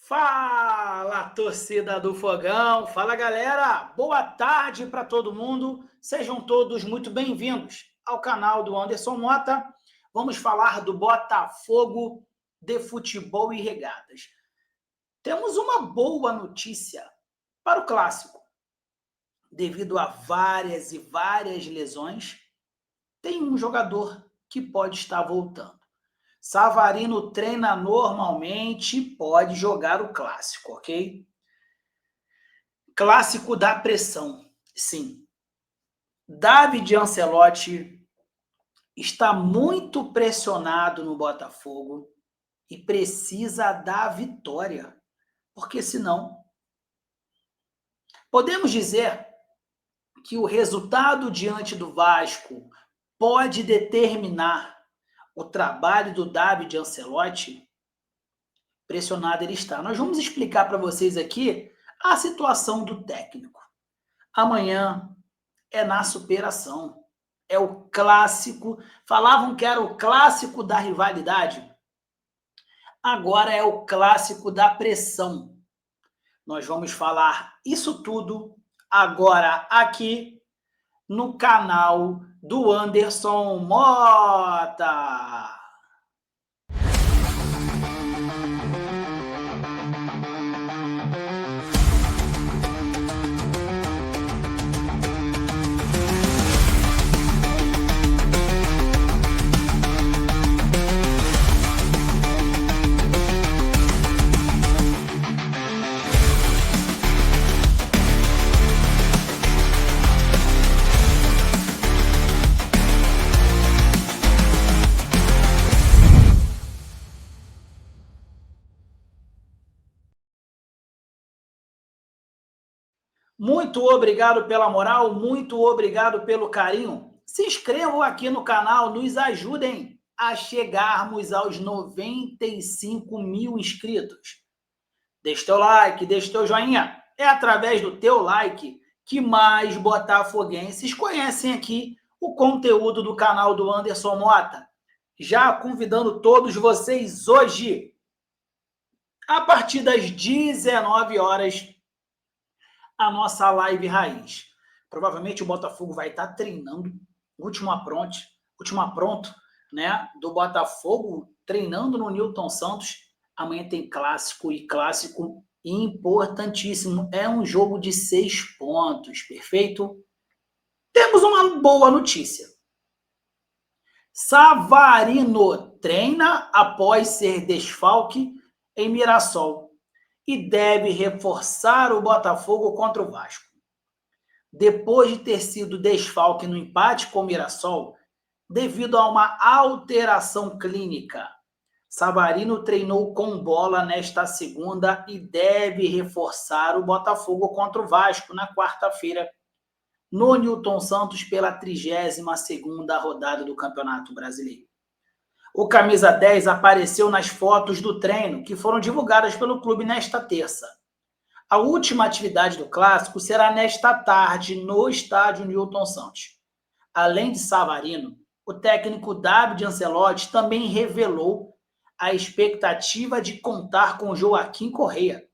Fala, torcida do Fogão! Fala, galera! Boa tarde para todo mundo. Sejam todos muito bem-vindos ao canal do Anderson Mota. Vamos falar do Botafogo de Futebol e Regatas. Temos uma boa notícia para o clássico. Devido a várias e várias lesões, tem um jogador que pode estar voltando. Savarino treina normalmente, pode jogar o clássico, ok? Clássico da pressão, sim. David Ancelotti está muito pressionado no Botafogo e precisa da vitória, porque senão podemos dizer que o resultado diante do Vasco pode determinar o trabalho do David Ancelotti. Pressionado ele está. Nós vamos explicar para vocês aqui a situação do técnico. Amanhã é na superação. É o clássico. Falavam que era o clássico da rivalidade. Agora é o clássico da pressão. Nós vamos falar isso tudo agora aqui no canal do Anderson Mota. Muito obrigado pela moral, muito obrigado pelo carinho. Se inscrevam aqui no canal, nos ajudem a chegarmos aos 95 mil inscritos. Deixe teu like, deixe teu joinha. É através do teu like que mais botafoguenses conhecem aqui o conteúdo do canal do Anderson Mota. Já convidando todos vocês hoje, a partir das 19 horas, a nossa live raiz. Provavelmente o Botafogo vai estar treinando, último apronto, né, do Botafogo, treinando no Newton Santos. Amanhã tem clássico, e clássico importantíssimo. É um jogo de 6 pontos, perfeito? Temos uma boa notícia. Savarino treina após ser desfalque em Mirassol e deve reforçar o Botafogo contra o Vasco. Depois de ter sido desfalque no empate com o Mirassol, devido a uma alteração clínica, Savarino treinou com bola nesta segunda e deve reforçar o Botafogo contra o Vasco na quarta-feira, no Newton Santos, pela 32ª rodada do Campeonato Brasileiro. O camisa 10 apareceu nas fotos do treino que foram divulgadas pelo clube nesta terça. A última atividade do clássico será nesta tarde no estádio Newton Santos. Além de Savarino, o técnico David Ancelotti também revelou a expectativa de contar com Joaquim Correa,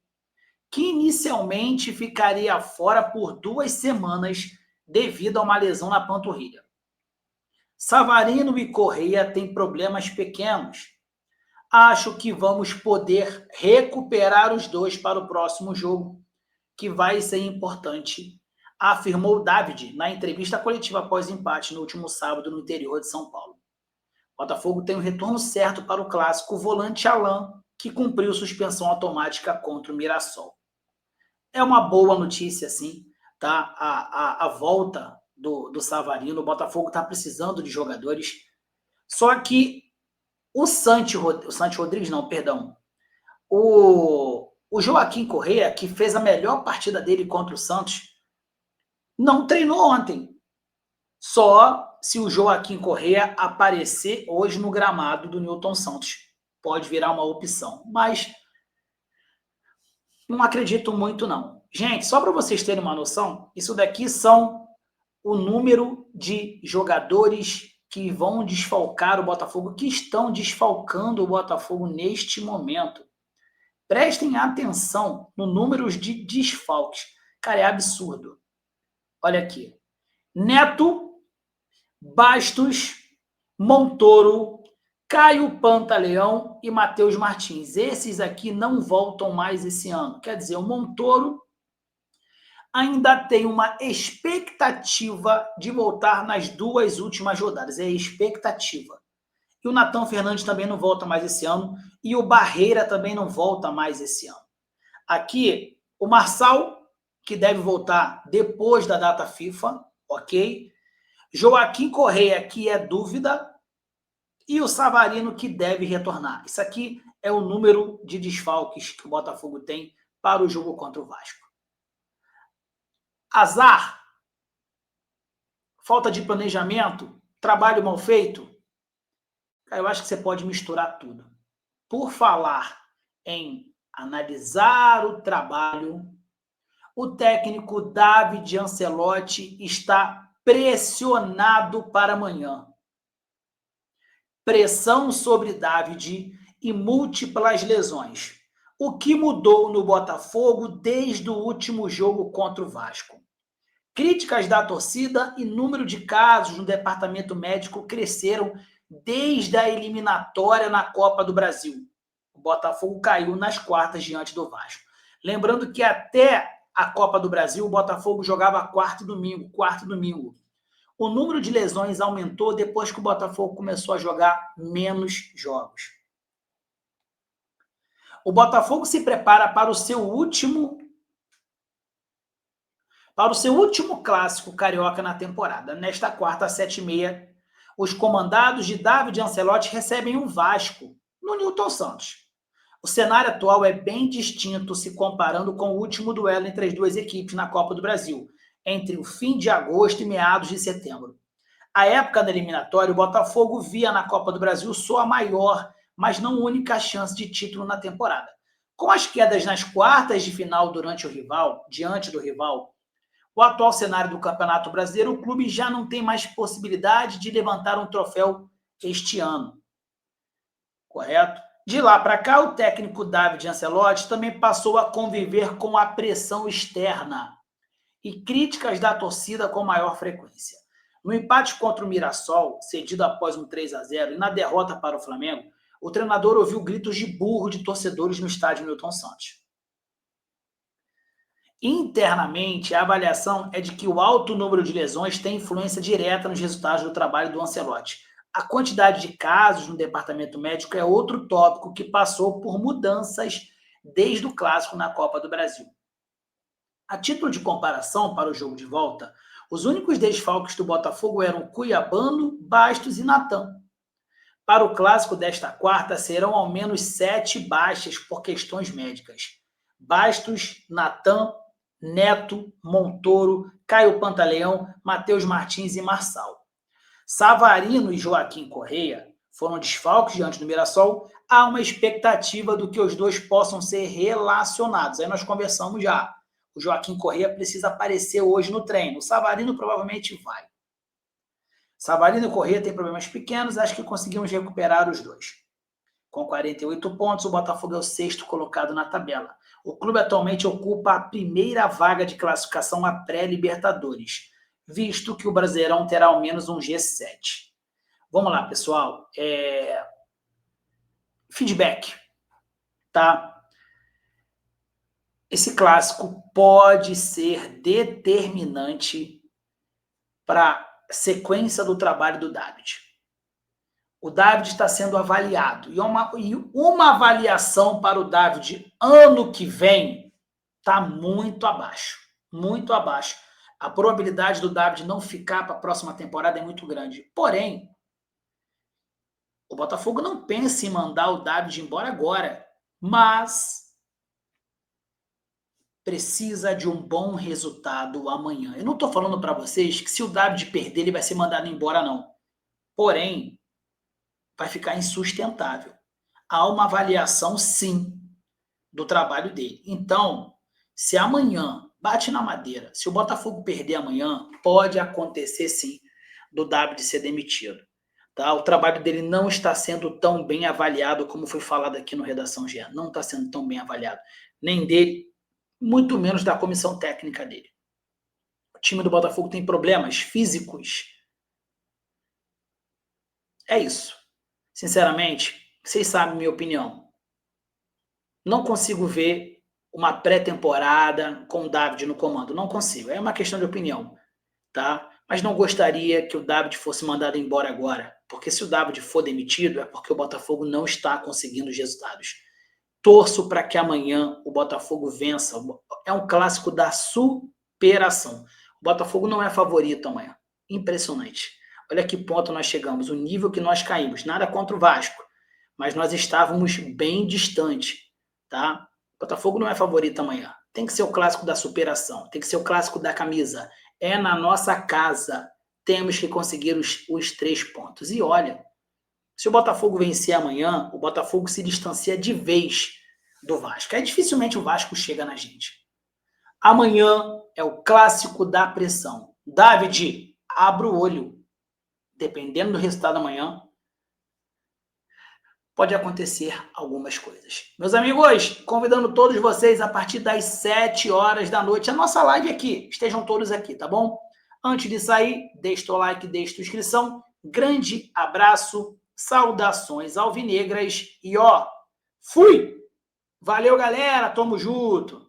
que inicialmente ficaria fora por 2 semanas devido a uma lesão na panturrilha. Savarino e Correa têm problemas pequenos. Acho que vamos poder recuperar os dois para o próximo jogo, que vai ser importante, afirmou David na entrevista coletiva após empate no último sábado no interior de São Paulo. O Botafogo tem um retorno certo para o clássico, o volante Alain, que cumpriu suspensão automática contra o Mirassol. É uma boa notícia, sim, tá? A volta do Savarino. O Botafogo está precisando de jogadores. Só que o Joaquim Correa, que fez a melhor partida dele contra o Santos, não treinou ontem. Só se o Joaquim Correa aparecer hoje no gramado do Newton Santos. Pode virar uma opção. Mas não acredito muito, não. Gente, só para vocês terem uma noção, isso daqui são o número de jogadores que vão desfalcar o Botafogo, que estão desfalcando o Botafogo neste momento. Prestem atenção no número de desfalques. Cara, é absurdo. Olha aqui. Neto, Bastos, Montoro, Caio Pantaleão e Matheus Martins. Esses aqui não voltam mais esse ano. Quer dizer, o Montoro ainda tem uma expectativa de voltar nas 2 últimas rodadas. É expectativa. E o Nathan Fernandes também não volta mais esse ano. E o Barreira também não volta mais esse ano. Aqui, o Marçal, que deve voltar depois da data FIFA, ok? Joaquim Correia, que é dúvida. E o Savarino, que deve retornar. Isso aqui é o número de desfalques que o Botafogo tem para o jogo contra o Vasco. Azar, falta de planejamento, trabalho mal feito. Eu acho que você pode misturar tudo. Por falar em analisar o trabalho, o técnico David Ancelotti está pressionado para amanhã. Pressão sobre David e múltiplas lesões. O que mudou no Botafogo desde o último jogo contra o Vasco? Críticas da torcida e número de casos no departamento médico cresceram desde a eliminatória na Copa do Brasil. O Botafogo caiu nas quartas diante do Vasco. Lembrando que até a Copa do Brasil, o Botafogo jogava quarto e domingo. O número de lesões aumentou depois que o Botafogo começou a jogar menos jogos. O Botafogo se prepara para o seu último clássico carioca na temporada. Nesta quarta, às 7h30, os comandados de David Ancelotti recebem o Vasco, no Newton Santos. O cenário atual é bem distinto se comparando com o último duelo entre as duas equipes na Copa do Brasil, entre o fim de agosto e meados de setembro. A época da eliminatória, o Botafogo via na Copa do Brasil sua maior, mas não única chance de título na temporada. Com as quedas nas quartas de final diante do rival, o atual cenário do Campeonato Brasileiro, o clube já não tem mais possibilidade de levantar um troféu este ano. Correto? De lá para cá, o técnico David Ancelotti também passou a conviver com a pressão externa e críticas da torcida com maior frequência. No empate contra o Mirassol, cedido após um 3-0, e na derrota para o Flamengo, o treinador ouviu gritos de burro de torcedores no estádio Newton Santos. Internamente, a avaliação é de que o alto número de lesões tem influência direta nos resultados do trabalho do Ancelotti. A quantidade de casos no departamento médico é outro tópico que passou por mudanças desde o clássico na Copa do Brasil. A título de comparação para o jogo de volta, os únicos desfalques do Botafogo eram Cuiabano, Bastos e Nathan. Para o clássico desta quarta, serão ao menos 7 baixas por questões médicas. Bastos, Nathan, Neto, Montoro, Caio Pantaleão, Matheus Martins e Marçal. Savarino e Joaquim Correia foram desfalques diante do Mirassol. Há uma expectativa do que os dois possam ser relacionados. Aí nós conversamos já. O Joaquim Correia precisa aparecer hoje no treino. O Savarino provavelmente vai. Savarino e Correia têm problemas pequenos, acho que conseguimos recuperar os dois. Com 48 pontos, o Botafogo é o 6º colocado na tabela. O clube atualmente ocupa a primeira vaga de classificação a pré-Libertadores, visto que o Brasileirão terá ao menos um G7. Vamos lá, pessoal. Feedback, tá? Esse clássico pode ser determinante para a sequência do trabalho do David. O David está sendo avaliado. E uma avaliação para o David ano que vem está muito abaixo. Muito abaixo. A probabilidade do David não ficar para a próxima temporada é muito grande. Porém, o Botafogo não pensa em mandar o David embora agora, mas precisa de um bom resultado amanhã. Eu não estou falando para vocês que se o David perder, ele vai ser mandado embora, não. Porém, vai ficar insustentável. Há uma avaliação, sim, do trabalho dele. Então, se amanhã, bate na madeira, se o Botafogo perder amanhã, pode acontecer, sim, do David ser demitido. Tá? O trabalho dele não está sendo tão bem avaliado como foi falado aqui no Redação GE. Não está sendo tão bem avaliado. Nem dele, muito menos da comissão técnica dele. O time do Botafogo tem problemas físicos. É isso. Sinceramente, vocês sabem minha opinião. Não consigo ver uma pré-temporada com o David no comando. Não consigo. É uma questão de opinião. Tá? Mas não gostaria que o David fosse mandado embora agora. Porque se o David for demitido, é porque o Botafogo não está conseguindo os resultados. Torço para que amanhã o Botafogo vença. É um clássico da superação. O Botafogo não é favorito amanhã. Impressionante. Olha que ponto nós chegamos, o nível que nós caímos. Nada contra o Vasco, mas nós estávamos bem distante. Tá? O Botafogo não é favorito amanhã. Tem que ser o clássico da superação. Tem que ser o clássico da camisa. É na nossa casa. Temos que conseguir os 3 pontos. E olha, se o Botafogo vencer amanhã, o Botafogo se distancia de vez do Vasco. Dificilmente o Vasco chega na gente. Amanhã é o clássico da pressão. David, abra o olho. Dependendo do resultado amanhã, pode acontecer algumas coisas. Meus amigos, convidando todos vocês a partir das 7 horas da noite, a nossa live aqui. Estejam todos aqui, tá bom? Antes de sair, deixa o like, deixa a inscrição. Grande abraço, saudações alvinegras e ó, fui! Valeu, galera, tamo junto!